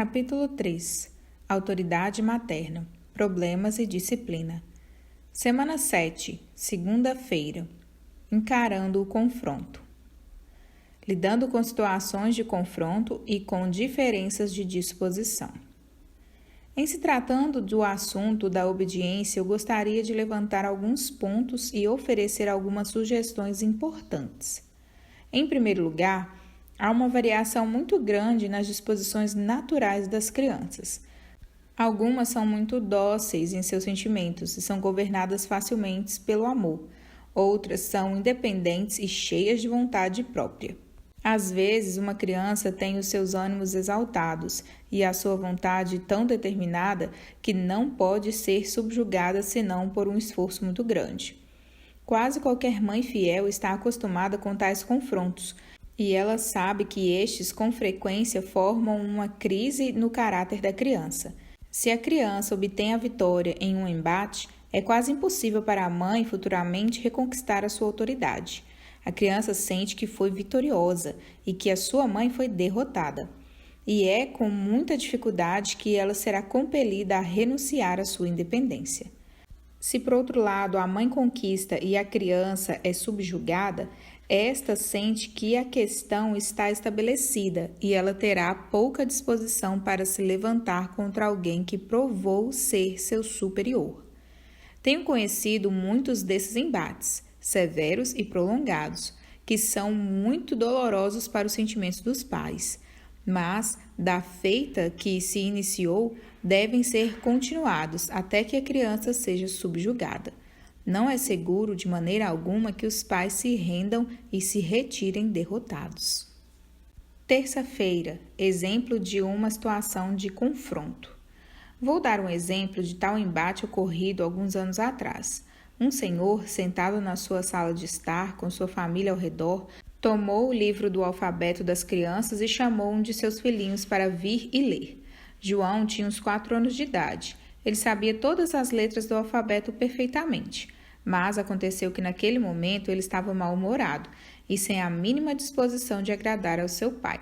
Capítulo 3. Autoridade materna. Problemas e disciplina. Semana 7, segunda-feira. Encarando o confronto. Lidando com situações de confronto e com diferenças de disposição. Em se tratando do assunto da obediência, eu gostaria de levantar alguns pontos e oferecer algumas sugestões importantes. Em primeiro lugar, há uma variação muito grande nas disposições naturais das crianças. Algumas são muito dóceis em seus sentimentos e são governadas facilmente pelo amor. Outras são independentes e cheias de vontade própria. Às vezes, uma criança tem os seus ânimos exaltados e a sua vontade tão determinada que não pode ser subjugada senão por um esforço muito grande. Quase qualquer mãe fiel está acostumada com tais confrontos, e ela sabe que estes com frequência formam uma crise no caráter da criança. Se a criança obtém a vitória em um embate, é quase impossível para a mãe futuramente reconquistar a sua autoridade. A criança sente que foi vitoriosa e que a sua mãe foi derrotada. E é com muita dificuldade que ela será compelida a renunciar à sua independência. Se, por outro lado, a mãe conquista e a criança é subjugada, esta sente que a questão está estabelecida e ela terá pouca disposição para se levantar contra alguém que provou ser seu superior. Tenho conhecido muitos desses embates, severos e prolongados, que são muito dolorosos para os sentimentos dos pais, mas, da feita que se iniciou, devem ser continuados até que a criança seja subjugada. Não é seguro de maneira alguma que os pais se rendam e se retirem derrotados. Terça-feira, exemplo de uma situação de confronto. Vou dar um exemplo de tal embate ocorrido alguns anos atrás. Um senhor, sentado na sua sala de estar, com sua família ao redor, tomou o livro do alfabeto das crianças e chamou um de seus filhinhos para vir e ler. João tinha uns 4 anos de idade. Ele sabia todas as letras do alfabeto perfeitamente, mas aconteceu que naquele momento ele estava mal-humorado e sem a mínima disposição de agradar ao seu pai.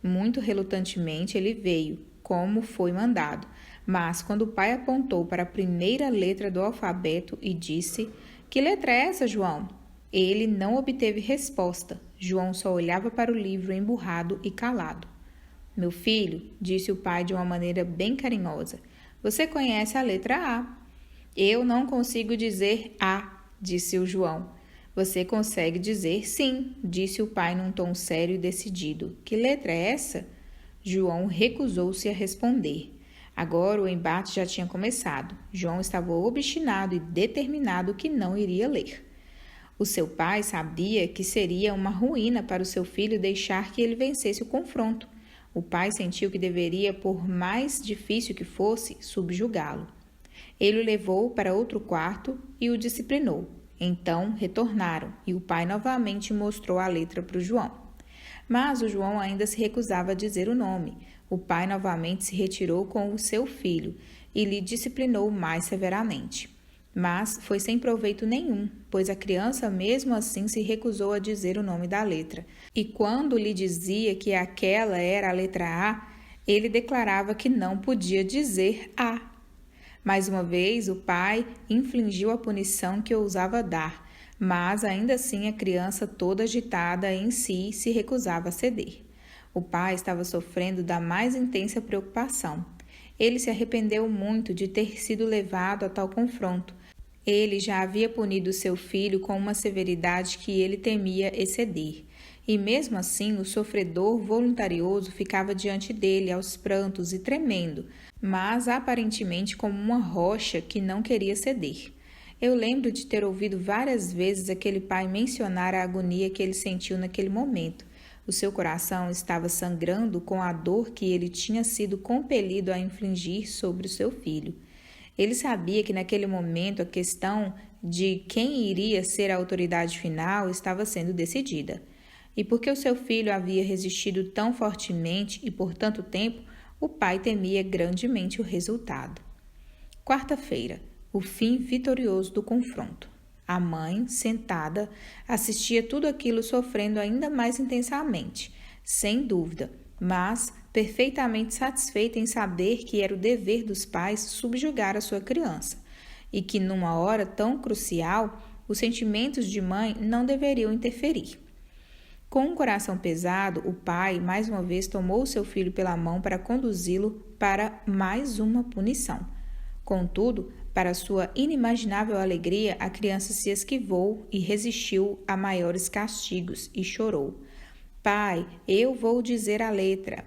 Muito relutantemente ele veio, como foi mandado, mas quando o pai apontou para a primeira letra do alfabeto e disse: "Que letra é essa, João?", ele não obteve resposta. João só olhava para o livro emburrado e calado. "Meu filho", disse o pai de uma maneira bem carinhosa, "você conhece a letra A." "Eu não consigo dizer A", disse o João. "Você consegue dizer sim", disse o pai num tom sério e decidido. "Que letra é essa?" João recusou-se a responder. Agora o embate já tinha começado. João estava obstinado e determinado que não iria ler. O seu pai sabia que seria uma ruína para o seu filho deixar que ele vencesse o confronto. O pai sentiu que deveria, por mais difícil que fosse, subjugá-lo. Ele o levou para outro quarto e o disciplinou. Então retornaram e o pai novamente mostrou a letra para o João. Mas o João ainda se recusava a dizer o nome. O pai novamente se retirou com o seu filho e lhe disciplinou mais severamente. Mas foi sem proveito nenhum, pois a criança mesmo assim se recusou a dizer o nome da letra. E quando lhe dizia que aquela era a letra A, ele declarava que não podia dizer A. Mais uma vez, o pai infligiu a punição que ousava dar, mas ainda assim a criança toda agitada em si se recusava a ceder. O pai estava sofrendo da mais intensa preocupação. Ele se arrependeu muito de ter sido levado a tal confronto. Ele já havia punido seu filho com uma severidade que ele temia exceder. E mesmo assim o sofredor voluntarioso ficava diante dele aos prantos e tremendo, mas aparentemente como uma rocha que não queria ceder. Eu lembro de ter ouvido várias vezes aquele pai mencionar a agonia que ele sentiu naquele momento. O seu coração estava sangrando com a dor que ele tinha sido compelido a infligir sobre o seu filho. Ele sabia que naquele momento a questão de quem iria ser a autoridade final estava sendo decidida. E porque o seu filho havia resistido tão fortemente e por tanto tempo, o pai temia grandemente o resultado. Quarta-feira, o fim vitorioso do confronto. A mãe, sentada, assistia tudo aquilo sofrendo ainda mais intensamente. Sem dúvida, mas perfeitamente satisfeita em saber que era o dever dos pais subjugar a sua criança e que, numa hora tão crucial, os sentimentos de mãe não deveriam interferir. Com um coração pesado, o pai, mais uma vez, tomou seu filho pela mão para conduzi-lo para mais uma punição. Contudo, para sua inimaginável alegria, a criança se esquivou e resistiu a maiores castigos e chorou. Pai, eu vou dizer a letra.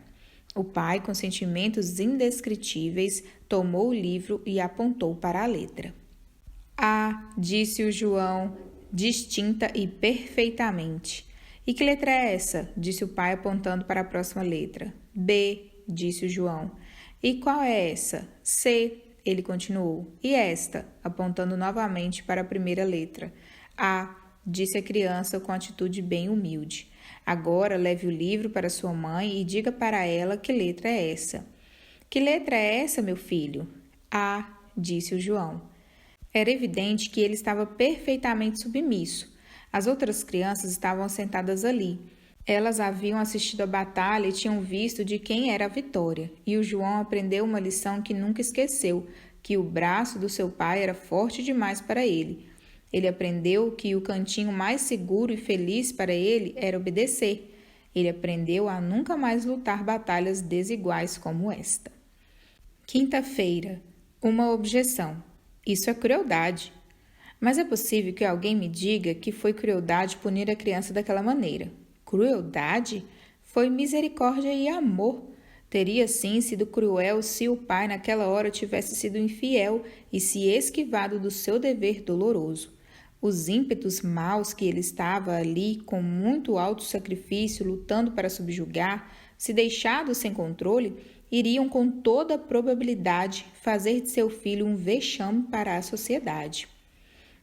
O pai, com sentimentos indescritíveis, tomou o livro e apontou para a letra. A, disse o João, distinta e perfeitamente. E que letra é essa? Disse o pai apontando para a próxima letra. B, disse o João. E qual é essa? C, ele continuou. E esta? Apontando novamente para a primeira letra. A, disse a criança com atitude bem humilde. Agora leve o livro para sua mãe e diga para ela que letra é essa. Que letra é essa, meu filho? A, disse o João. Era evidente que ele estava perfeitamente submisso. As outras crianças estavam sentadas ali. Elas haviam assistido à batalha e tinham visto de quem era a vitória. E o João aprendeu uma lição que nunca esqueceu, que o braço do seu pai era forte demais para ele. Ele aprendeu que o cantinho mais seguro e feliz para ele era obedecer. Ele aprendeu a nunca mais lutar batalhas desiguais como esta. Quinta-feira. Uma objeção. Isso é crueldade. Mas é possível que alguém me diga que foi crueldade punir a criança daquela maneira. Crueldade? Foi misericórdia e amor. Teria sim sido cruel se o pai naquela hora tivesse sido infiel e se esquivado do seu dever doloroso. Os ímpetos maus que ele estava ali, com muito alto sacrifício, lutando para subjugar, se deixados sem controle, iriam com toda probabilidade fazer de seu filho um vexame para a sociedade.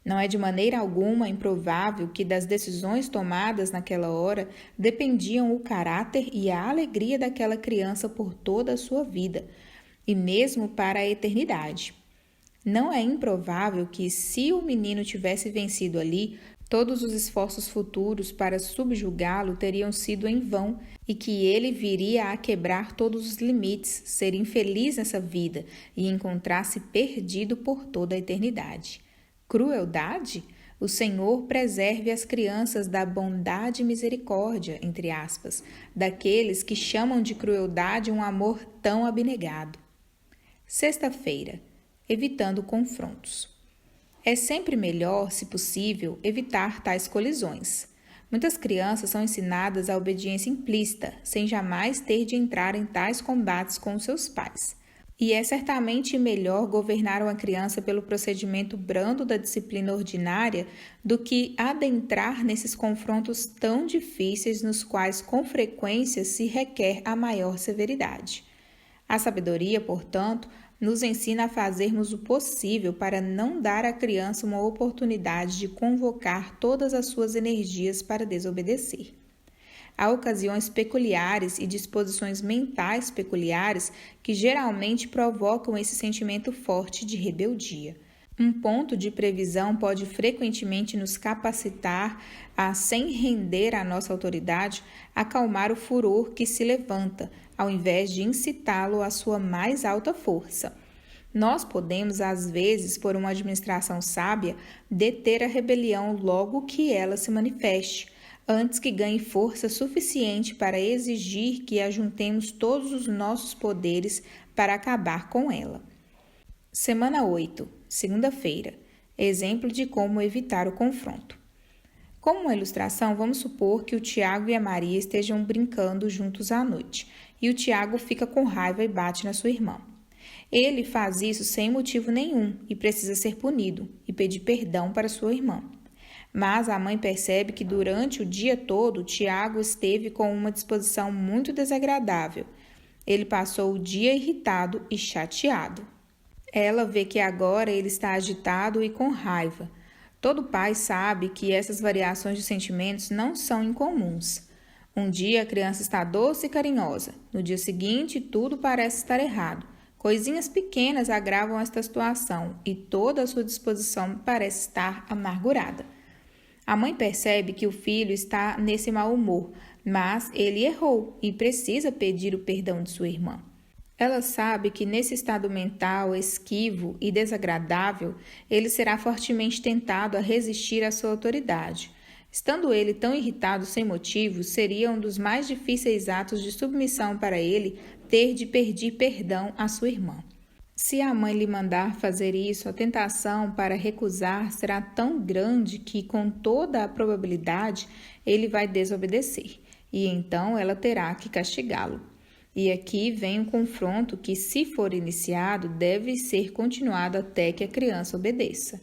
Não é de maneira alguma improvável que das decisões tomadas naquela hora dependiam o caráter e a alegria daquela criança por toda a sua vida, e mesmo para a eternidade. Não é improvável que, se o menino tivesse vencido ali, todos os esforços futuros para subjugá-lo teriam sido em vão e que ele viria a quebrar todos os limites, ser infeliz nessa vida e encontrar-se perdido por toda a eternidade. Crueldade? O Senhor preserve as crianças da bondade e misericórdia, entre aspas, daqueles que chamam de crueldade um amor tão abnegado. Sexta-feira. Evitando confrontos. É sempre melhor, se possível, evitar tais colisões. Muitas crianças são ensinadas à obediência implícita, sem jamais ter de entrar em tais combates com seus pais. E é certamente melhor governar uma criança pelo procedimento brando da disciplina ordinária do que adentrar nesses confrontos tão difíceis nos quais com frequência se requer a maior severidade. A sabedoria, portanto, nos ensina a fazermos o possível para não dar à criança uma oportunidade de convocar todas as suas energias para desobedecer. Há ocasiões peculiares e disposições mentais peculiares que geralmente provocam esse sentimento forte de rebeldia. Um ponto de previsão pode frequentemente nos capacitar a, sem render à nossa autoridade, acalmar o furor que se levanta, ao invés de incitá-lo à sua mais alta força. Nós podemos, às vezes, por uma administração sábia, deter a rebelião logo que ela se manifeste, antes que ganhe força suficiente para exigir que ajuntemos todos os nossos poderes para acabar com ela. Semana 8, segunda-feira. Exemplo de como evitar o confronto. Como uma ilustração, vamos supor que o Tiago e a Maria estejam brincando juntos à noite, e o Tiago fica com raiva e bate na sua irmã. Ele faz isso sem motivo nenhum e precisa ser punido e pedir perdão para sua irmã. Mas a mãe percebe que durante o dia todo Tiago esteve com uma disposição muito desagradável. Ele passou o dia irritado e chateado. Ela vê que agora ele está agitado e com raiva. Todo pai sabe que essas variações de sentimentos não são incomuns. Um dia a criança está doce e carinhosa. No dia seguinte, tudo parece estar errado. Coisinhas pequenas agravam esta situação e toda a sua disposição parece estar amargurada. A mãe percebe que o filho está nesse mau humor, mas ele errou e precisa pedir o perdão de sua irmã. Ela sabe que nesse estado mental esquivo e desagradável, ele será fortemente tentado a resistir à sua autoridade. Estando ele tão irritado sem motivo, seria um dos mais difíceis atos de submissão para ele ter de pedir perdão à sua irmã. Se a mãe lhe mandar fazer isso, a tentação para recusar será tão grande que, com toda a probabilidade, ele vai desobedecer, e então ela terá que castigá-lo. E aqui vem um confronto que, se for iniciado, deve ser continuado até que a criança obedeça.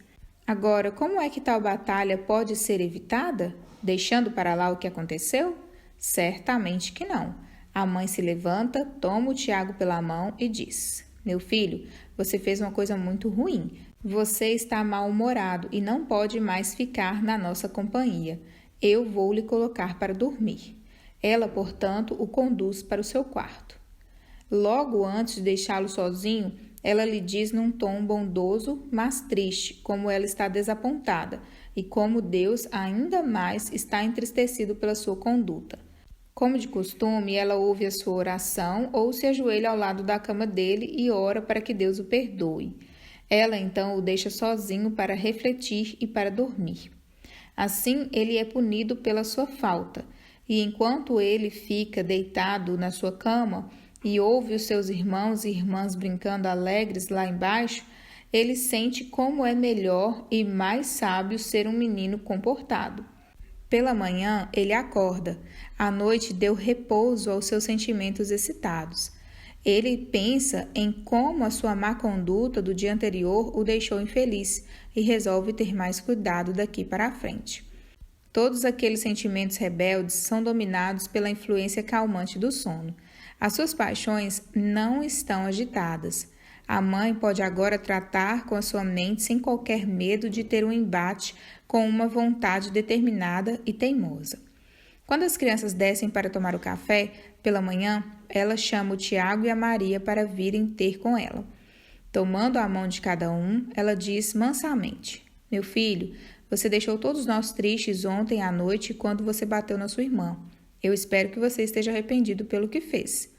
Agora, como é que tal batalha pode ser evitada? Deixando para lá o que aconteceu? Certamente que não. A mãe se levanta, toma o Tiago pela mão e diz: meu filho, você fez uma coisa muito ruim. Você está mal-humorado e não pode mais ficar na nossa companhia. Eu vou lhe colocar para dormir. Ela, portanto, o conduz para o seu quarto. Logo antes de deixá-lo sozinho, ela lhe diz num tom bondoso, mas triste, como ela está desapontada e como Deus ainda mais está entristecido pela sua conduta. Como de costume, ela ouve a sua oração ou se ajoelha ao lado da cama dele e ora para que Deus o perdoe. Ela então o deixa sozinho para refletir e para dormir. Assim, ele é punido pela sua falta, e enquanto ele fica deitado na sua cama e ouve os seus irmãos e irmãs brincando alegres lá embaixo, ele sente como é melhor e mais sábio ser um menino comportado. Pela manhã, ele acorda. A noite deu repouso aos seus sentimentos excitados. Ele pensa em como a sua má conduta do dia anterior o deixou infeliz e resolve ter mais cuidado daqui para a frente. Todos aqueles sentimentos rebeldes são dominados pela influência calmante do sono. As suas paixões não estão agitadas. A mãe pode agora tratar com a sua mente sem qualquer medo de ter um embate com uma vontade determinada e teimosa. Quando as crianças descem para tomar o café, pela manhã, ela chama o Tiago e a Maria para virem ter com ela. Tomando a mão de cada um, ela diz mansamente: meu filho, você deixou todos nós tristes ontem à noite quando você bateu na sua irmã. Eu espero que você esteja arrependido pelo que fez.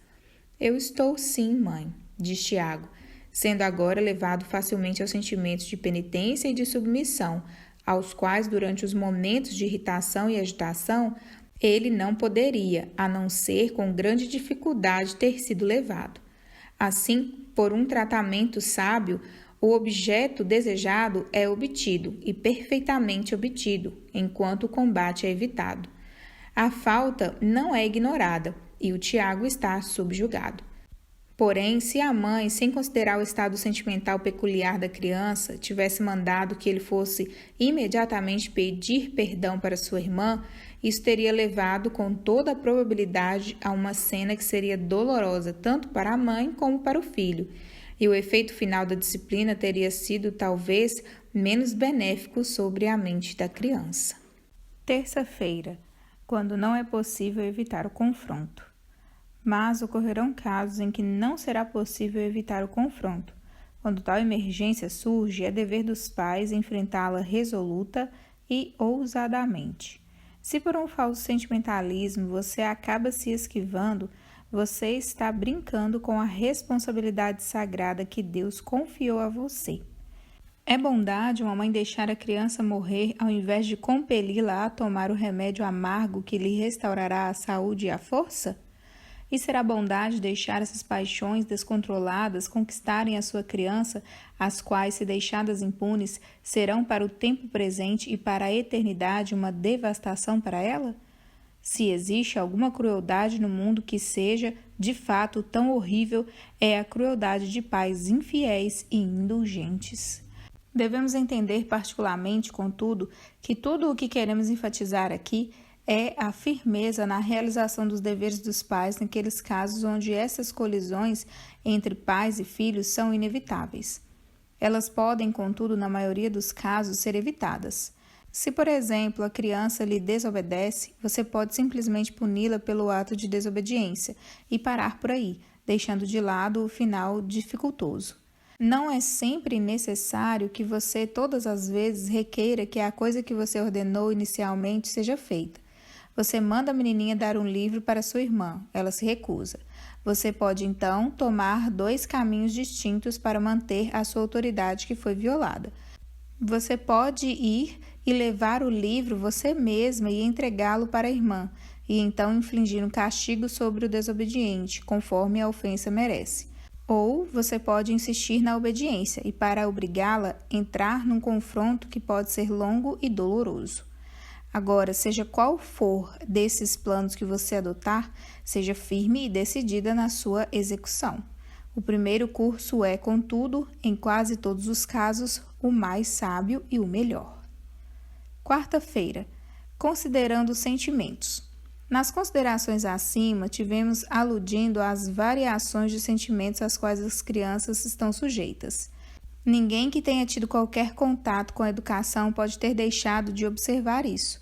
Eu estou sim, mãe, diz Tiago, sendo agora levado facilmente aos sentimentos de penitência e de submissão, aos quais, durante os momentos de irritação e agitação, ele não poderia, a não ser com grande dificuldade, ter sido levado. Assim, por um tratamento sábio, o objeto desejado é obtido e perfeitamente obtido, enquanto o combate é evitado. A falta não é ignorada e o Tiago está subjugado. Porém, se a mãe, sem considerar o estado sentimental peculiar da criança, tivesse mandado que ele fosse imediatamente pedir perdão para sua irmã, isso teria levado com toda a probabilidade a uma cena que seria dolorosa tanto para a mãe como para o filho, e o efeito final da disciplina teria sido talvez menos benéfico sobre a mente da criança. Terça-feira, quando não é possível evitar o confronto. Mas ocorrerão casos em que não será possível evitar o confronto. Quando tal emergência surge, é dever dos pais enfrentá-la resoluta e ousadamente. Se por um falso sentimentalismo você acaba se esquivando, você está brincando com a responsabilidade sagrada que Deus confiou a você. É bondade uma mãe deixar a criança morrer ao invés de compeli-la a tomar o remédio amargo que lhe restaurará a saúde e a força? E será bondade deixar essas paixões descontroladas conquistarem a sua criança, as quais, se deixadas impunes, serão para o tempo presente e para a eternidade uma devastação para ela? Se existe alguma crueldade no mundo que seja, de fato, tão horrível, é a crueldade de pais infiéis e indulgentes. Devemos entender particularmente, contudo, que tudo o que queremos enfatizar aqui é a firmeza na realização dos deveres dos pais naqueles casos onde essas colisões entre pais e filhos são inevitáveis. Elas podem, contudo, na maioria dos casos, ser evitadas. Se, por exemplo, a criança lhe desobedece, você pode simplesmente puni-la pelo ato de desobediência e parar por aí, deixando de lado o final dificultoso. Não é sempre necessário que você todas as vezes requeira que a coisa que você ordenou inicialmente seja feita. Você manda a menininha dar um livro para sua irmã. Ela se recusa. Você pode, então, tomar 2 caminhos distintos para manter a sua autoridade que foi violada. Você pode ir e levar o livro você mesma e entregá-lo para a irmã, e então infligir um castigo sobre o desobediente, conforme a ofensa merece. Ou você pode insistir na obediência e, para obrigá-la, entrar num confronto que pode ser longo e doloroso. Agora, seja qual for desses planos que você adotar, seja firme e decidida na sua execução. O primeiro curso é, contudo, em quase todos os casos, o mais sábio e o melhor. Quarta-feira, considerando os sentimentos. Nas considerações acima, tivemos aludindo às variações de sentimentos às quais as crianças estão sujeitas. Ninguém que tenha tido qualquer contato com a educação pode ter deixado de observar isso.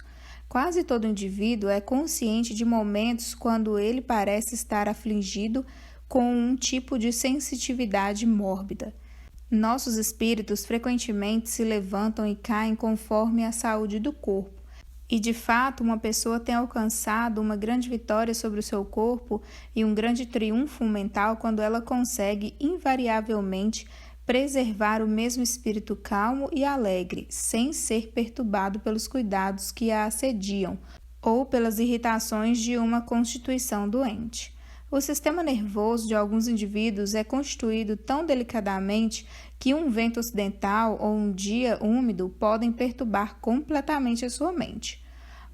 Quase todo indivíduo é consciente de momentos quando ele parece estar afligido com um tipo de sensitividade mórbida. Nossos espíritos frequentemente se levantam e caem conforme a saúde do corpo. E, de fato, uma pessoa tem alcançado uma grande vitória sobre o seu corpo e um grande triunfo mental quando ela consegue, invariavelmente, preservar o mesmo espírito calmo e alegre, sem ser perturbado pelos cuidados que a assediam ou pelas irritações de uma constituição doente. O sistema nervoso de alguns indivíduos é constituído tão delicadamente que um vento ocidental ou um dia úmido podem perturbar completamente a sua mente.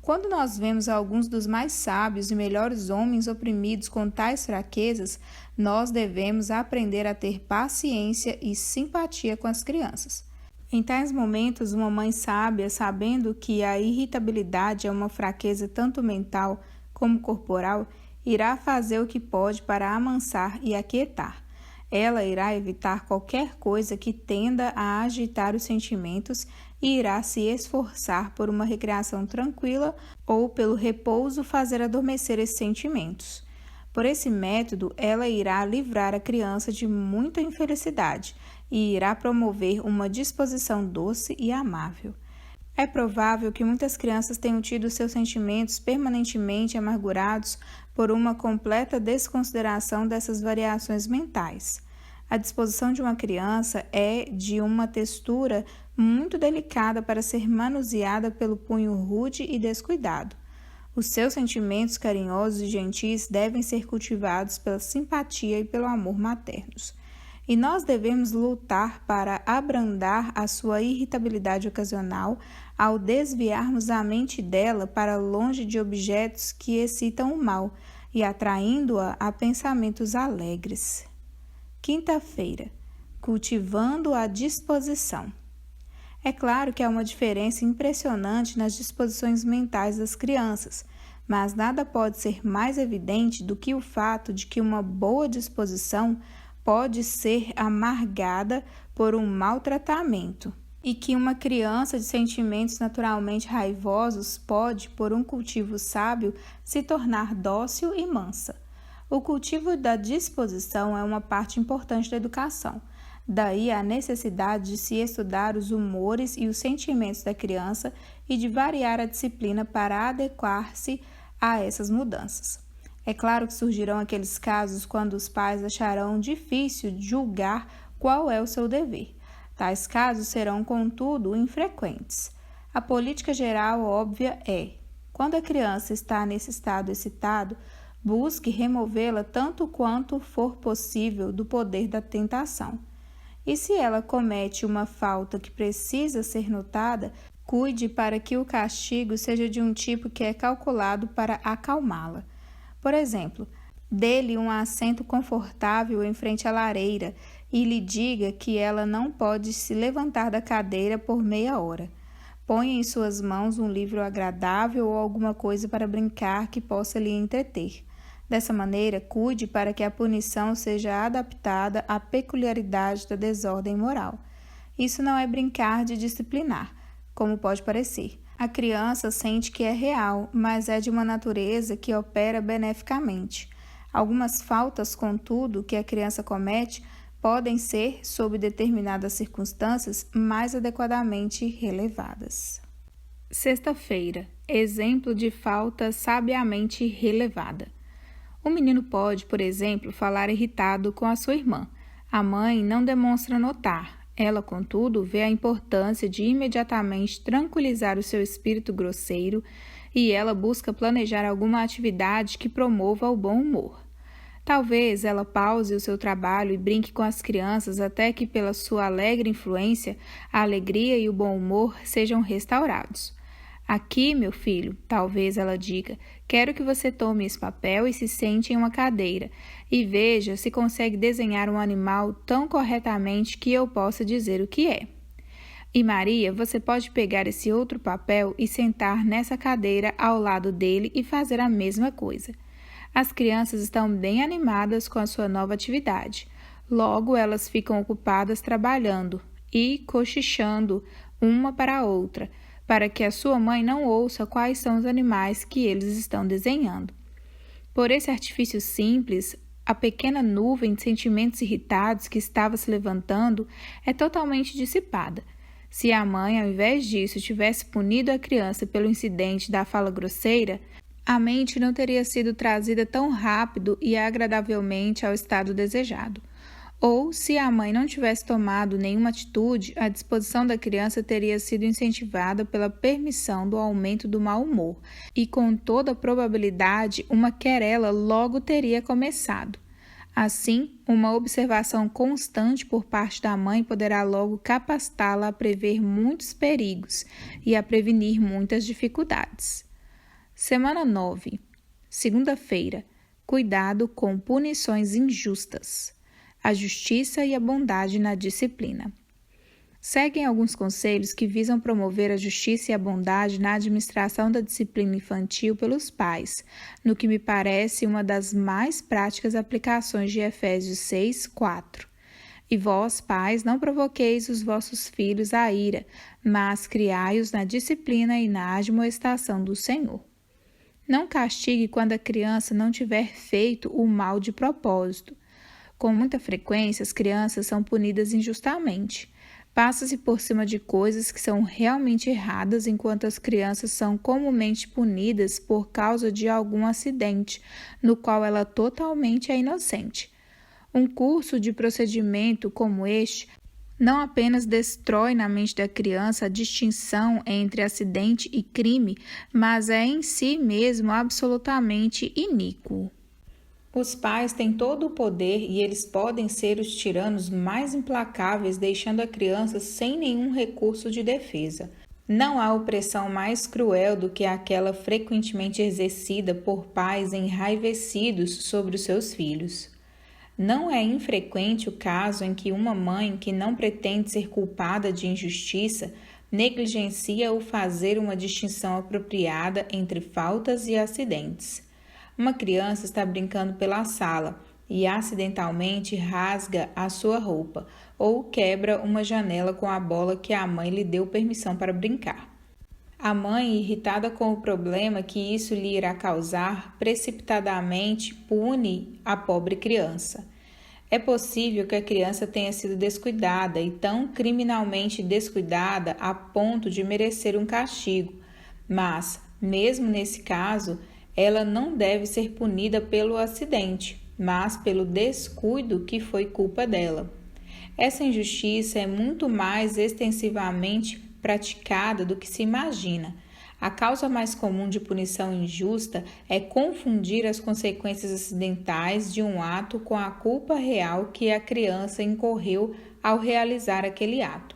Quando nós vemos alguns dos mais sábios e melhores homens oprimidos com tais fraquezas, nós devemos aprender a ter paciência e simpatia com as crianças. Em tais momentos, uma mãe sábia, sabendo que a irritabilidade é uma fraqueza tanto mental como corporal, irá fazer o que pode para amansar e aquietar. Ela irá evitar qualquer coisa que tenda a agitar os sentimentos e irá se esforçar por uma recreação tranquila ou pelo repouso fazer adormecer esses sentimentos. Por esse método, ela irá livrar a criança de muita infelicidade e irá promover uma disposição doce e amável. É provável que muitas crianças tenham tido seus sentimentos permanentemente amargurados por uma completa desconsideração dessas variações mentais. A disposição de uma criança é de uma textura muito delicada para ser manuseada pelo punho rude e descuidado. Os seus sentimentos carinhosos e gentis devem ser cultivados pela simpatia e pelo amor maternos. E nós devemos lutar para abrandar a sua irritabilidade ocasional ao desviarmos a mente dela para longe de objetos que excitam o mal e atraindo-a a pensamentos alegres. Quinta-feira, cultivando a disposição. É claro que há uma diferença impressionante nas disposições mentais das crianças, mas nada pode ser mais evidente do que o fato de que uma boa disposição pode ser amargada por um mau tratamento e que uma criança de sentimentos naturalmente raivosos pode, por um cultivo sábio, se tornar dócil e mansa. O cultivo da disposição é uma parte importante da educação. Daí a necessidade de se estudar os humores e os sentimentos da criança e de variar a disciplina para adequar-se a essas mudanças. É claro que surgirão aqueles casos quando os pais acharão difícil julgar qual é o seu dever. Tais casos serão, contudo, infrequentes. A política geral óbvia é: quando a criança está nesse estado excitado, busque removê-la tanto quanto for possível do poder da tentação. E se ela comete uma falta que precisa ser notada, cuide para que o castigo seja de um tipo que é calculado para acalmá-la. Por exemplo, dê-lhe um assento confortável em frente à lareira e lhe diga que ela não pode se levantar da cadeira por meia hora. Ponha em suas mãos um livro agradável ou alguma coisa para brincar que possa lhe entreter. Dessa maneira, cuide para que a punição seja adaptada à peculiaridade da desordem moral. Isso não é brincar de disciplinar, como pode parecer. A criança sente que é real, mas é de uma natureza que opera beneficamente. Algumas faltas, contudo, que a criança comete podem ser, sob determinadas circunstâncias, mais adequadamente relevadas. Sexta-feira, Exemplo de falta sabiamente relevada. O menino pode, por exemplo, falar irritado com a sua irmã. A mãe não demonstra notar. Ela, contudo, vê a importância de imediatamente tranquilizar o seu espírito grosseiro e ela busca planejar alguma atividade que promova o bom humor. Talvez ela pause o seu trabalho e brinque com as crianças até que, pela sua alegre influência, a alegria e o bom humor sejam restaurados. Aqui, meu filho, talvez ela diga, quero que você tome esse papel e se sente em uma cadeira e veja se consegue desenhar um animal tão corretamente que eu possa dizer o que é. E Maria, você pode pegar esse outro papel e sentar nessa cadeira ao lado dele e fazer a mesma coisa. As crianças estão bem animadas com a sua nova atividade. Logo, elas ficam ocupadas trabalhando e cochichando uma para a outra, para que a sua mãe não ouça quais são os animais que eles estão desenhando. Por esse artifício simples, a pequena nuvem de sentimentos irritados que estava se levantando é totalmente dissipada. Se a mãe, ao invés disso, tivesse punido a criança pelo incidente da fala grosseira, a mente não teria sido trazida tão rápido e agradavelmente ao estado desejado. Ou, se a mãe não tivesse tomado nenhuma atitude, a disposição da criança teria sido incentivada pela permissão do aumento do mau humor, e com toda probabilidade uma querela logo teria começado. Assim, uma observação constante por parte da mãe poderá logo capacitá-la a prever muitos perigos e a prevenir muitas dificuldades. Semana 9. Segunda-feira. Cuidado com punições injustas. A justiça e a bondade na disciplina. Seguem alguns conselhos que visam promover a justiça e a bondade na administração da disciplina infantil pelos pais, no que me parece uma das mais práticas aplicações de Efésios 6:4. E vós, pais, não provoqueis os vossos filhos à ira, mas criai-os na disciplina e na admoestação do Senhor. Não castigue quando a criança não tiver feito o mal de propósito. Com muita frequência, as crianças são punidas injustamente. Passa-se por cima de coisas que são realmente erradas, enquanto as crianças são comumente punidas por causa de algum acidente, no qual ela totalmente é inocente. Um curso de procedimento como este não apenas destrói na mente da criança a distinção entre acidente e crime, mas é em si mesmo absolutamente iníquo. Os pais têm todo o poder e eles podem ser os tiranos mais implacáveis, deixando a criança sem nenhum recurso de defesa. Não há opressão mais cruel do que aquela frequentemente exercida por pais enraivecidos sobre os seus filhos. Não é infrequente o caso em que uma mãe que não pretende ser culpada de injustiça negligencia o fazer uma distinção apropriada entre faltas e acidentes. Uma criança está brincando pela sala e acidentalmente rasga a sua roupa ou quebra uma janela com a bola que a mãe lhe deu permissão para brincar. A mãe, irritada com o problema que isso lhe irá causar, precipitadamente pune a pobre criança. É possível que a criança tenha sido descuidada e tão criminalmente descuidada a ponto de merecer um castigo, mas, mesmo nesse caso, ela não deve ser punida pelo acidente, mas pelo descuido que foi culpa dela. Essa injustiça é muito mais extensivamente praticada do que se imagina. A causa mais comum de punição injusta é confundir as consequências acidentais de um ato com a culpa real que a criança incorreu ao realizar aquele ato.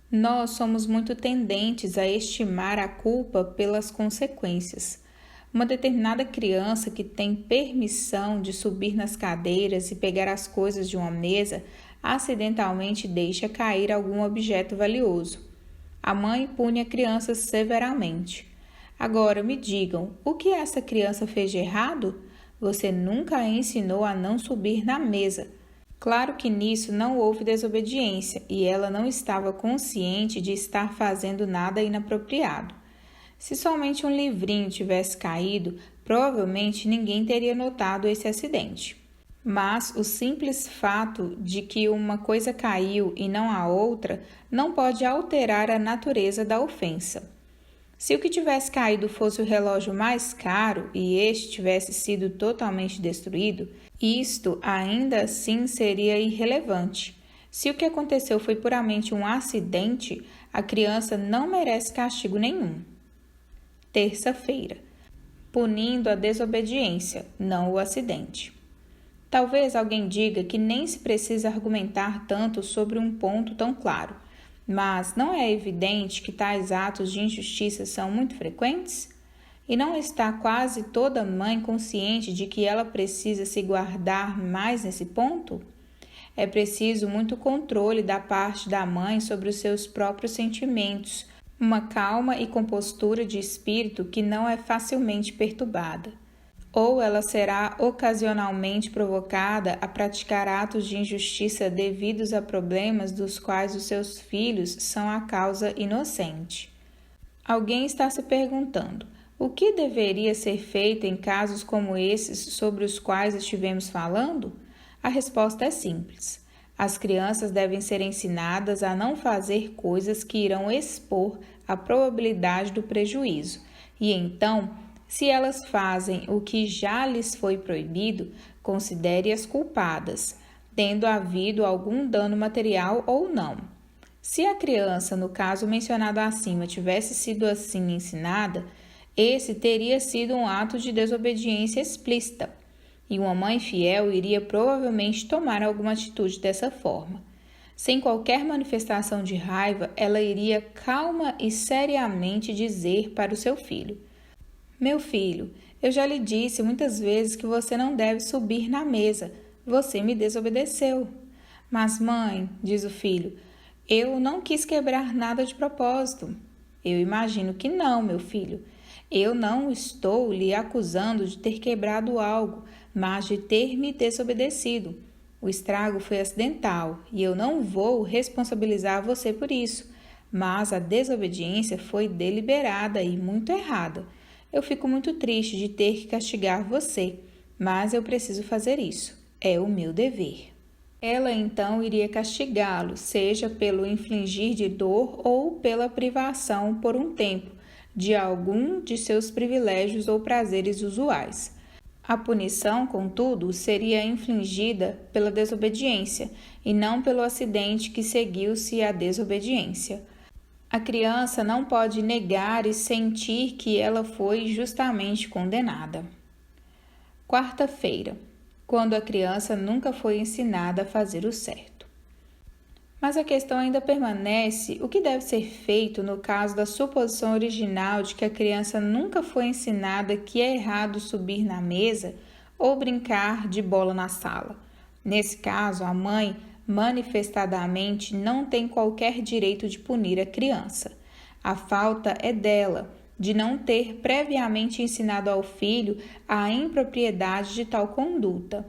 Nós somos muito tendentes a estimar a culpa pelas consequências. Uma determinada criança que tem permissão de subir nas cadeiras e pegar as coisas de uma mesa, acidentalmente deixa cair algum objeto valioso. A mãe pune a criança severamente. Agora, me digam, o que essa criança fez de errado? Você nunca a ensinou a não subir na mesa. Claro que nisso não houve desobediência e ela não estava consciente de estar fazendo nada inapropriado. Se somente um livrinho tivesse caído, provavelmente ninguém teria notado esse acidente. Mas o simples fato de que uma coisa caiu e não a outra não pode alterar a natureza da ofensa. Se o que tivesse caído fosse o relógio mais caro e este tivesse sido totalmente destruído, isto ainda assim seria irrelevante. Se o que aconteceu foi puramente um acidente, a criança não merece castigo nenhum. Terça-feira. Punindo a desobediência, não o acidente. Talvez alguém diga que nem se precisa argumentar tanto sobre um ponto tão claro, mas não é evidente que tais atos de injustiça são muito frequentes? E não está quase toda mãe consciente de que ela precisa se guardar mais nesse ponto? É preciso muito controle da parte da mãe sobre os seus próprios sentimentos, uma calma e compostura de espírito que não é facilmente perturbada. Ou ela será ocasionalmente provocada a praticar atos de injustiça devidos a problemas dos quais os seus filhos são a causa inocente. Alguém está se perguntando: o que deveria ser feito em casos como esses sobre os quais estivemos falando? A resposta é simples. As crianças devem ser ensinadas a não fazer coisas que irão expor a probabilidade do prejuízo, e então, se elas fazem o que já lhes foi proibido, considere-as culpadas, tendo havido algum dano material ou não. Se a criança, no caso mencionado acima, tivesse sido assim ensinada, esse teria sido um ato de desobediência explícita, e uma mãe fiel iria provavelmente tomar alguma atitude dessa forma. Sem qualquer manifestação de raiva, ela iria calma e seriamente dizer para o seu filho: meu filho, eu já lhe disse muitas vezes que você não deve subir na mesa. Você me desobedeceu. Mas, mãe, diz o filho, eu não quis quebrar nada de propósito. Eu imagino que não, meu filho. Eu não estou lhe acusando de ter quebrado algo, mas de ter me desobedecido. O estrago foi acidental e eu não vou responsabilizar você por isso, mas a desobediência foi deliberada e muito errada. Eu fico muito triste de ter que castigar você, mas eu preciso fazer isso. É o meu dever. Ela então iria castigá-lo, seja pelo infligir de dor ou pela privação por um tempo de algum de seus privilégios ou prazeres usuais. A punição, contudo, seria infligida pela desobediência e não pelo acidente que seguiu-se à desobediência. A criança não pode negar e sentir que ela foi justamente condenada. Quarta-feira, quando a criança nunca foi ensinada a fazer o certo. Mas a questão ainda permanece: o que deve ser feito no caso da suposição original de que a criança nunca foi ensinada que é errado subir na mesa ou brincar de bola na sala? Nesse caso, a mãe manifestadamente não tem qualquer direito de punir a criança. A falta é dela, de não ter previamente ensinado ao filho a impropriedade de tal conduta.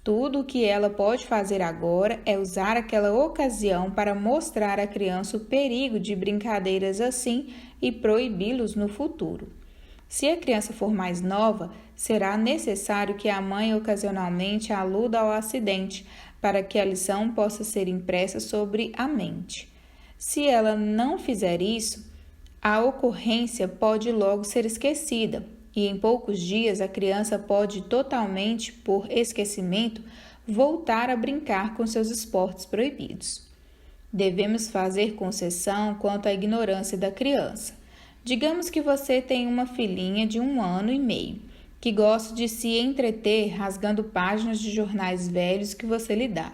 Tudo o que ela pode fazer agora é usar aquela ocasião para mostrar à criança o perigo de brincadeiras assim e proibi-los no futuro. Se a criança for mais nova, será necessário que a mãe ocasionalmente aluda ao acidente, para que a lição possa ser impressa sobre a mente. Se ela não fizer isso, a ocorrência pode logo ser esquecida, e em poucos dias a criança pode totalmente, por esquecimento, voltar a brincar com seus esportes proibidos. Devemos fazer concessão quanto à ignorância da criança. Digamos que você tem uma filhinha de 1 ano e meio, que gosta de se entreter rasgando páginas de jornais velhos que você lhe dá.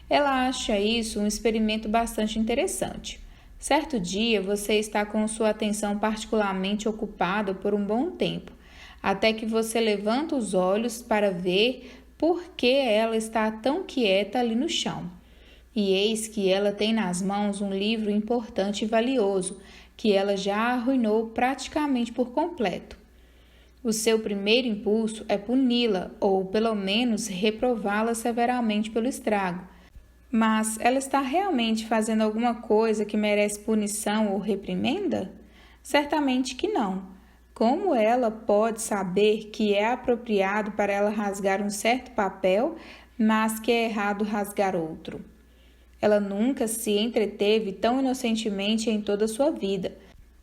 Ela acha isso um experimento bastante interessante. Certo dia, você está com sua atenção particularmente ocupada por um bom tempo, até que você levanta os olhos para ver por que ela está tão quieta ali no chão. E eis que ela tem nas mãos um livro importante e valioso, que ela já arruinou praticamente por completo. O seu primeiro impulso é puni-la, ou pelo menos reprová-la severamente pelo estrago. Mas ela está realmente fazendo alguma coisa que merece punição ou reprimenda? Certamente que não. Como ela pode saber que é apropriado para ela rasgar um certo papel, mas que é errado rasgar outro? Ela nunca se entreteve tão inocentemente em toda a sua vida,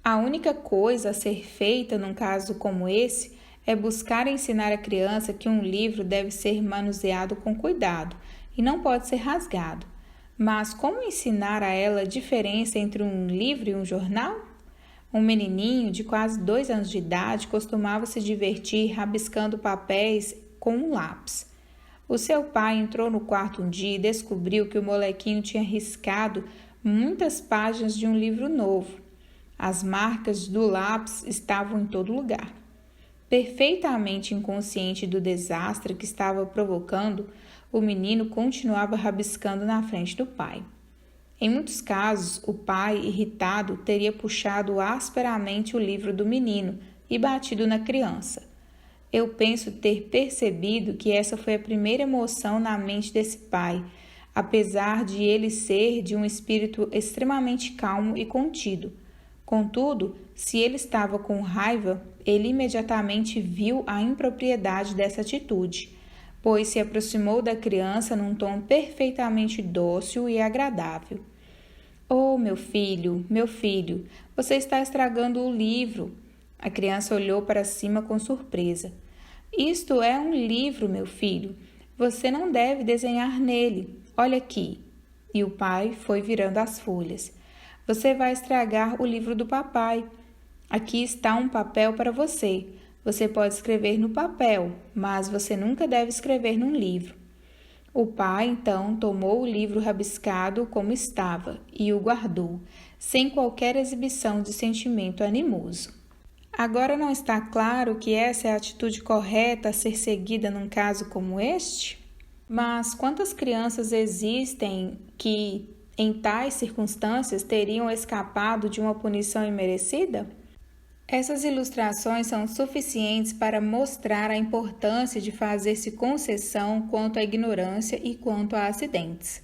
A única coisa a ser feita num caso como esse é buscar ensinar a criança que um livro deve ser manuseado com cuidado e não pode ser rasgado. Mas como ensinar a ela a diferença entre um livro e um jornal? Um menininho de quase 2 anos de idade costumava se divertir rabiscando papéis com um lápis. O seu pai entrou no quarto um dia e descobriu que o molequinho tinha riscado muitas páginas de um livro novo. As marcas do lápis estavam em todo lugar. Perfeitamente inconsciente do desastre que estava provocando, o menino continuava rabiscando na frente do pai. Em muitos casos, o pai, irritado, teria puxado asperamente o livro do menino e batido na criança. Eu penso ter percebido que essa foi a primeira emoção na mente desse pai, apesar de ele ser de um espírito extremamente calmo e contido. Contudo, se ele estava com raiva, ele imediatamente viu a impropriedade dessa atitude, pois se aproximou da criança num tom perfeitamente dócil e agradável. Oh, meu filho, você está estragando o livro. A criança olhou para cima com surpresa. Isto é um livro, meu filho. Você não deve desenhar nele. Olha aqui. E o pai foi virando as folhas. Você vai estragar o livro do papai. Aqui está um papel para você. Você pode escrever no papel, mas você nunca deve escrever num livro. O pai, então, tomou o livro rabiscado como estava e o guardou, sem qualquer exibição de sentimento animoso. Agora não está claro que essa é a atitude correta a ser seguida num caso como este? Mas quantas crianças existem que, em tais circunstâncias, teriam escapado de uma punição imerecida? Essas ilustrações são suficientes para mostrar a importância de fazer-se concessão quanto à ignorância e quanto a acidentes.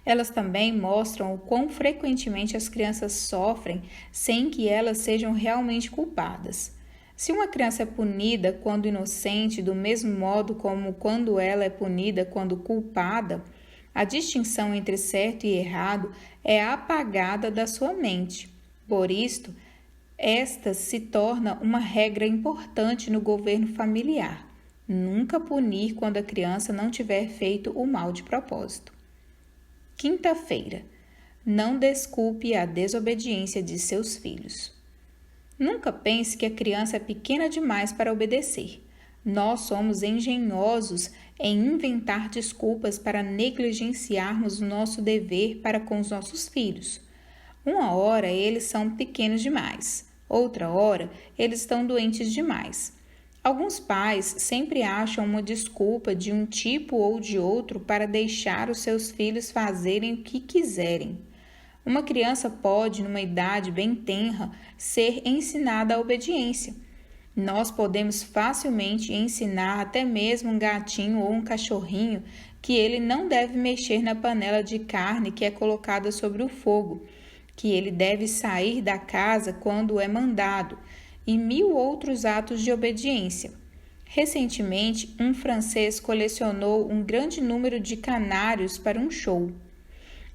Elas também mostram o quão frequentemente as crianças sofrem sem que elas sejam realmente culpadas. Se uma criança é punida quando inocente, do mesmo modo como quando ela é punida quando culpada, a distinção entre certo e errado é apagada da sua mente. Por isto, esta se torna uma regra importante no governo familiar. Nunca punir quando a criança não tiver feito o mal de propósito. Quinta-feira. Não desculpe a desobediência de seus filhos. Nunca pense que a criança é pequena demais para obedecer. Nós somos engenhosos em inventar desculpas para negligenciarmos o nosso dever para com os nossos filhos. Uma hora eles são pequenos demais, outra hora eles estão doentes demais. Alguns pais sempre acham uma desculpa de um tipo ou de outro para deixar os seus filhos fazerem o que quiserem. Uma criança pode, numa idade bem tenra, ser ensinada a obediência. Nós podemos facilmente ensinar até mesmo um gatinho ou um cachorrinho que ele não deve mexer na panela de carne que é colocada sobre o fogo, que ele deve sair da casa quando é mandado, e 1000 outros atos de obediência. Recentemente, um francês colecionou um grande número de canários para um show.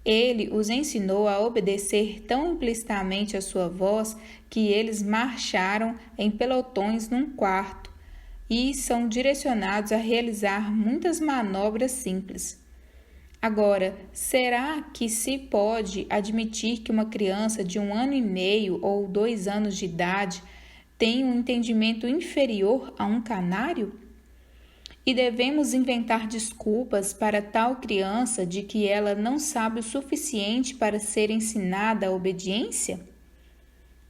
Ele os ensinou a obedecer tão implicitamente à sua voz que eles marcharam em pelotões num quarto e são direcionados a realizar muitas manobras simples. Agora, será que se pode admitir que uma criança de 1 ano e meio ou 2 anos de idade tem um entendimento inferior a um canário? E devemos inventar desculpas para tal criança de que ela não sabe o suficiente para ser ensinada a obediência?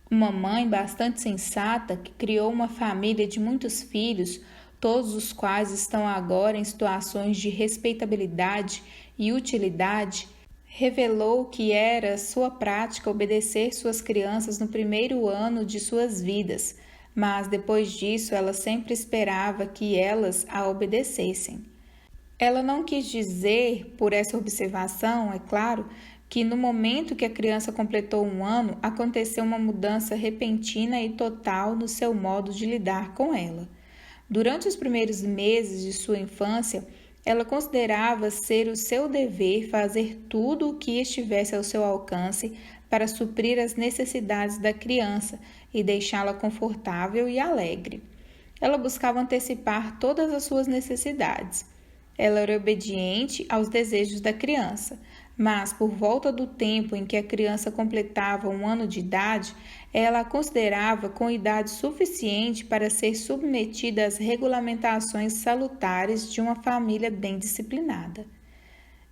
Uma mãe bastante sensata que criou uma família de muitos filhos, todos os quais estão agora em situações de respeitabilidade e utilidade, revelou que era sua prática obedecer suas crianças no primeiro ano de suas vidas, mas depois disso ela sempre esperava que elas a obedecessem. Ela não quis dizer, por essa observação, é claro, que no momento que a criança completou 1 ano, aconteceu uma mudança repentina e total no seu modo de lidar com ela. Durante os primeiros meses de sua infância, Ela considerava ser o seu dever fazer tudo o que estivesse ao seu alcance para suprir as necessidades da criança e deixá-la confortável e alegre. Ela buscava antecipar todas as suas necessidades. Ela era obediente aos desejos da criança, mas por volta do tempo em que a criança completava 1 ano de idade, ela a considerava com idade suficiente para ser submetida às regulamentações salutares de uma família bem disciplinada.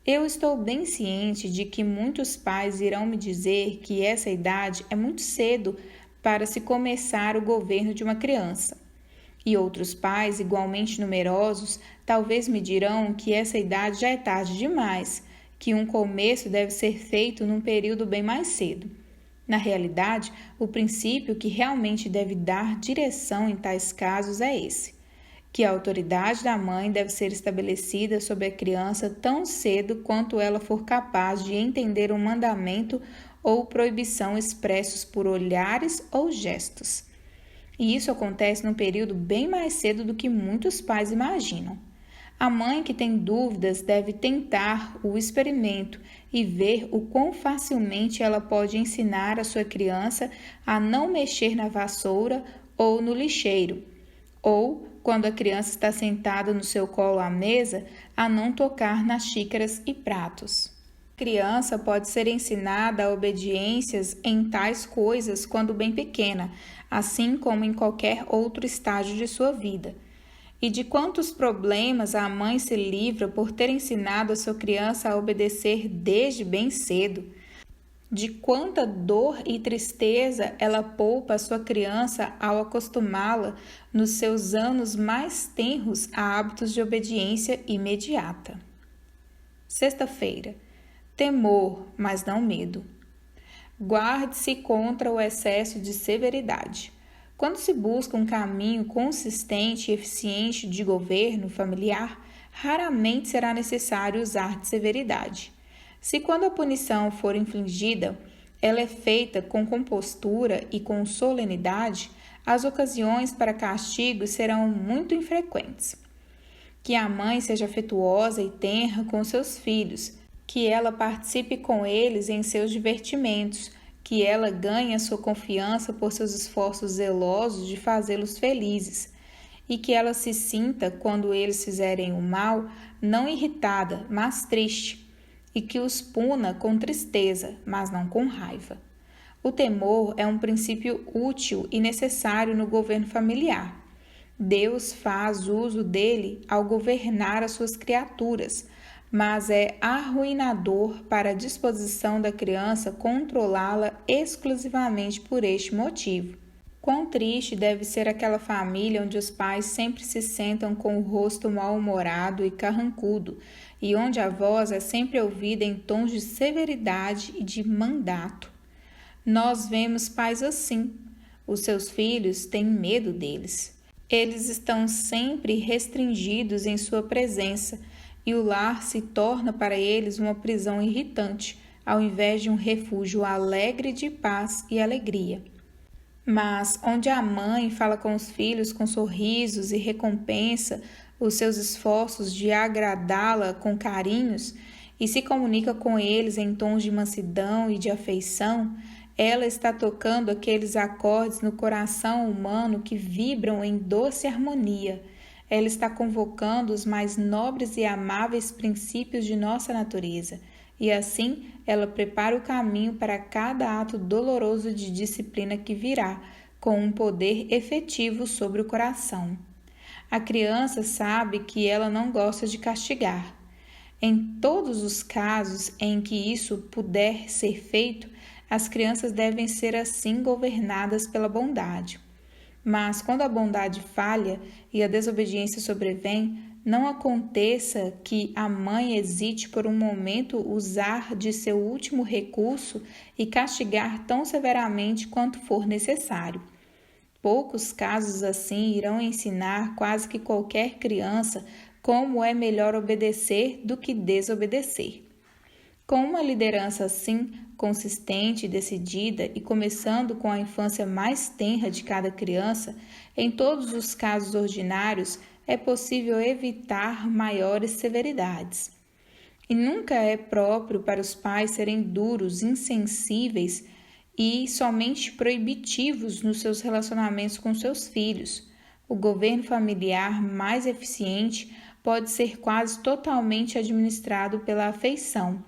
Eu estou bem ciente de que muitos pais irão me dizer que essa idade é muito cedo para se começar o governo de uma criança. E outros pais, igualmente numerosos, talvez me dirão que essa idade já é tarde demais, que um começo deve ser feito num período bem mais cedo. Na realidade, o princípio que realmente deve dar direção em tais casos é esse, que a autoridade da mãe deve ser estabelecida sobre a criança tão cedo quanto ela for capaz de entender um mandamento ou proibição expressos por olhares ou gestos. E isso acontece num período bem mais cedo do que muitos pais imaginam. A mãe que tem dúvidas deve tentar o experimento e ver o quão facilmente ela pode ensinar a sua criança a não mexer na vassoura ou no lixeiro, ou, quando a criança está sentada no seu colo à mesa, a não tocar nas xícaras e pratos. A criança pode ser ensinada a obediências em tais coisas quando bem pequena, assim como em qualquer outro estágio de sua vida. E de quantos problemas a mãe se livra por ter ensinado a sua criança a obedecer desde bem cedo. De quanta dor e tristeza ela poupa a sua criança ao acostumá-la nos seus anos mais tenros a hábitos de obediência imediata. Sexta-feira. Temor, mas não medo. Guarde-se contra o excesso de severidade. Quando se busca um caminho consistente e eficiente de governo familiar, raramente será necessário usar de severidade. Se quando a punição for infligida, ela é feita com compostura e com solenidade, as ocasiões para castigo serão muito infrequentes. Que a mãe seja afetuosa e tenra com seus filhos, que ela participe com eles em seus divertimentos, que ela ganhe a sua confiança por seus esforços zelosos de fazê-los felizes, e que ela se sinta, quando eles fizerem o mal, não irritada, mas triste, e que os puna com tristeza, mas não com raiva. O temor é um princípio útil e necessário no governo familiar. Deus faz uso dele ao governar as suas criaturas, mas é arruinador para a disposição da criança controlá-la exclusivamente por este motivo. Quão triste deve ser aquela família onde os pais sempre se sentam com o rosto mal-humorado e carrancudo, e onde a voz é sempre ouvida em tons de severidade e de mandato. Nós vemos pais assim. Os seus filhos têm medo deles. Eles estão sempre restringidos em sua presença, e o lar se torna para eles uma prisão irritante, ao invés de um refúgio alegre de paz e alegria. Mas onde a mãe fala com os filhos com sorrisos e recompensa os seus esforços de agradá-la com carinhos e se comunica com eles em tons de mansidão e de afeição, ela está tocando aqueles acordes no coração humano que vibram em doce harmonia. Ela está convocando os mais nobres e amáveis princípios de nossa natureza, e assim ela prepara o caminho para cada ato doloroso de disciplina que virá, com um poder efetivo sobre o coração. A criança sabe que ela não gosta de castigar. Em todos os casos em que isso puder ser feito, as crianças devem ser assim governadas pela bondade. Mas quando a bondade falha e a desobediência sobrevém, não aconteça que a mãe hesite por um momento usar de seu último recurso e castigar tão severamente quanto for necessário. Poucos casos assim irão ensinar quase que qualquer criança como é melhor obedecer do que desobedecer. Com uma liderança assim, consistente e decidida, e começando com a infância mais tenra de cada criança, em todos os casos ordinários, é possível evitar maiores severidades. E nunca é próprio para os pais serem duros, insensíveis e somente proibitivos nos seus relacionamentos com seus filhos. O governo familiar mais eficiente pode ser quase totalmente administrado pela afeição,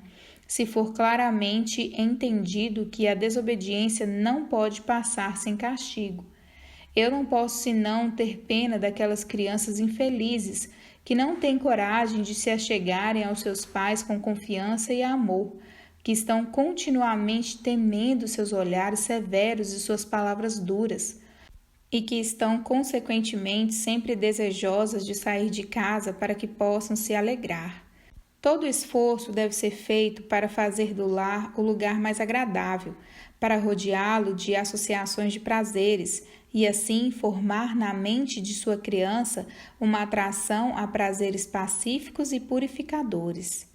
se for claramente entendido que a desobediência não pode passar sem castigo. Eu não posso senão ter pena daquelas crianças infelizes que não têm coragem de se achegarem aos seus pais com confiança e amor, que estão continuamente temendo seus olhares severos e suas palavras duras, e que estão, consequentemente, sempre desejosas de sair de casa para que possam se alegrar. Todo esforço deve ser feito para fazer do lar o lugar mais agradável, para rodeá-lo de associações de prazeres e assim formar na mente de sua criança uma atração a prazeres pacíficos e purificadores.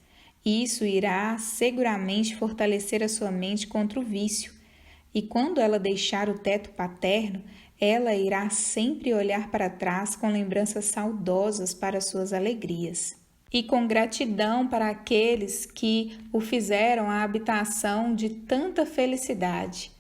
Isso irá seguramente fortalecer a sua mente contra o vício, e quando ela deixar o teto paterno, ela irá sempre olhar para trás com lembranças saudosas para suas alegrias e com gratidão para aqueles que o fizeram a habitação de tanta felicidade.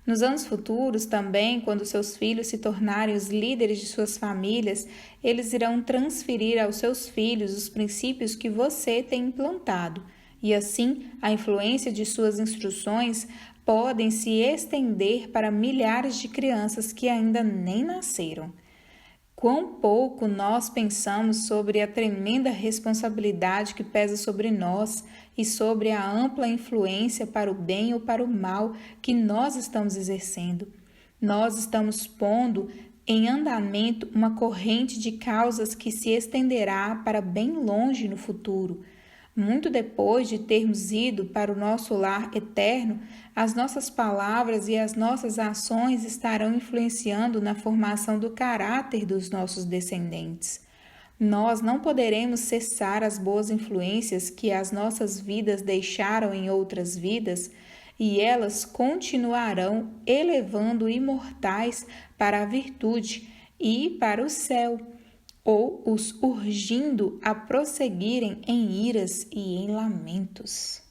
Nos anos futuros também, quando seus filhos se tornarem os líderes de suas famílias, eles irão transferir aos seus filhos os princípios que você tem implantado, e assim a influência de suas instruções podem se estender para milhares de crianças que ainda nem nasceram. Quão pouco nós pensamos sobre a tremenda responsabilidade que pesa sobre nós e sobre a ampla influência para o bem ou para o mal que nós estamos exercendo. Nós estamos pondo em andamento uma corrente de causas que se estenderá para bem longe no futuro. Muito depois de termos ido para o nosso lar eterno, as nossas palavras e as nossas ações estarão influenciando na formação do caráter dos nossos descendentes. Nós não poderemos cessar as boas influências que as nossas vidas deixaram em outras vidas, e elas continuarão elevando imortais para a virtude e para o céu, ou os urgindo a prosseguirem em iras e em lamentos.